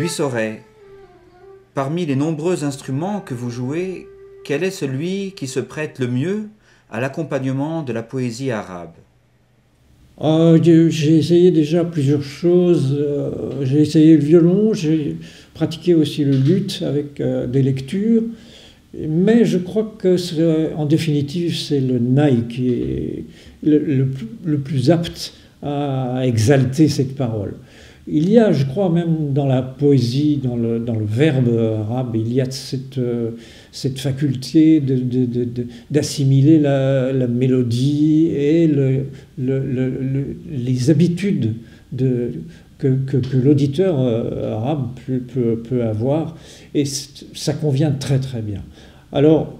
Buissoret, parmi les nombreux instruments que vous jouez, quel est celui qui se prête le mieux à l'accompagnement de la poésie arabe? J'ai essayé déjà plusieurs choses. J'ai essayé le violon, j'ai pratiqué aussi le luth avec des lectures. Mais je crois que, en définitive, c'est le nai qui est le plus apte à exalter cette parole. Il y a, je crois, même dans la poésie, dans le verbe arabe, il y a cette faculté d'assimiler la mélodie et les habitudes que l'auditeur arabe peut avoir, et ça convient très très bien. Alors,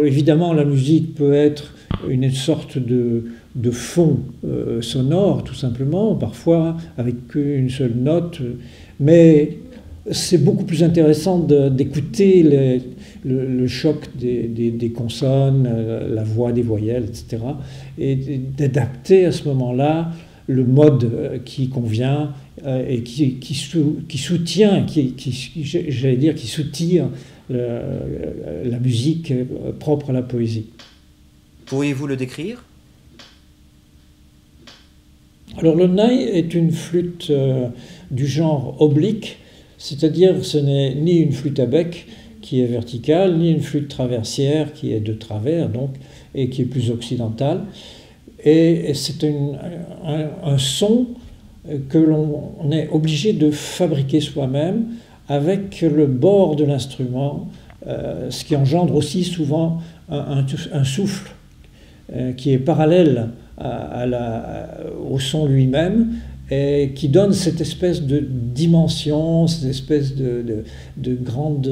évidemment, la musique peut être une sorte de fond sonore, tout simplement, parfois avec une seule note, mais c'est beaucoup plus intéressant d'écouter le choc des consonnes, la voix des voyelles, etc., et d'adapter à ce moment-là le mode qui convient et qui soutient, j'allais dire, qui soutient la musique propre à la poésie. Pourriez-vous le décrire? Alors le nai est une flûte du genre oblique, c'est-à-dire ce n'est ni une flûte à bec qui est verticale, ni une flûte traversière qui est de travers, donc, et qui est plus occidentale. Et c'est un son que l'on est obligé de fabriquer soi-même avec le bord de l'instrument, ce qui engendre aussi souvent un souffle qui est parallèle au son lui-même et qui donne cette espèce de dimension, cette espèce de grande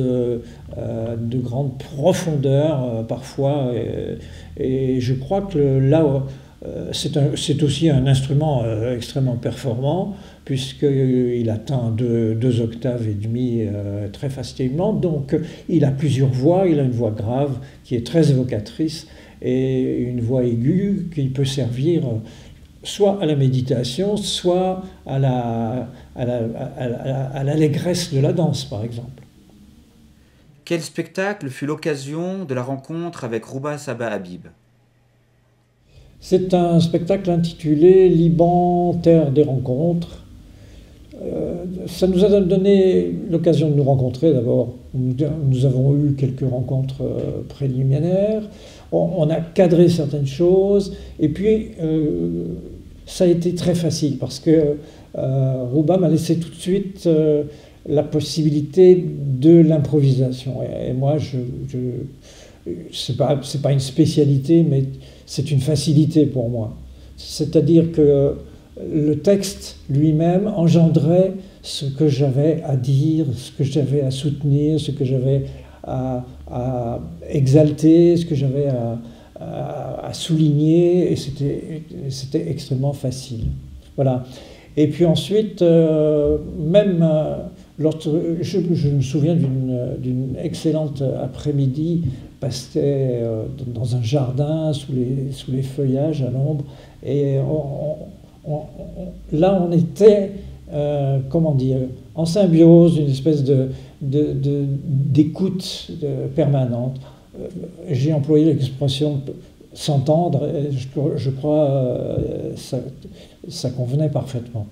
profondeur parfois. Et je crois que là, c'est aussi un instrument extrêmement performant, puisqu'il atteint 2 octaves et demie très facilement. Donc il a plusieurs voix, il a une voix grave qui est très évocatrice et une voix aiguë qui peut servir soit à la méditation, soit à l'allégresse de la danse, par exemple. Quel spectacle fut l'occasion de la rencontre avec Rouba Saba Habib? C'est un spectacle intitulé « Liban, terre des rencontres ». Ça nous a donné l'occasion de nous rencontrer d'abord. Nous avons eu quelques rencontres préliminaires, on a cadré certaines choses, et puis ça a été très facile parce que Rouba m'a laissé tout de suite la possibilité de l'improvisation. Et moi, c'est pas une spécialité, mais c'est une facilité pour moi. C'est-à-dire que le texte lui-même engendrait ce que j'avais à dire, ce que j'avais à soutenir, ce que j'avais à exalter, ce que j'avais à souligner, et c'était extrêmement facile. Voilà. Et puis ensuite, même je me souviens d'une excellente après-midi passée dans un jardin sous les feuillages à l'ombre, et là on était, comment dire, en symbiose, une espèce d'écoute permanente. J'ai employé l'expression s'entendre, et je crois ça convenait parfaitement.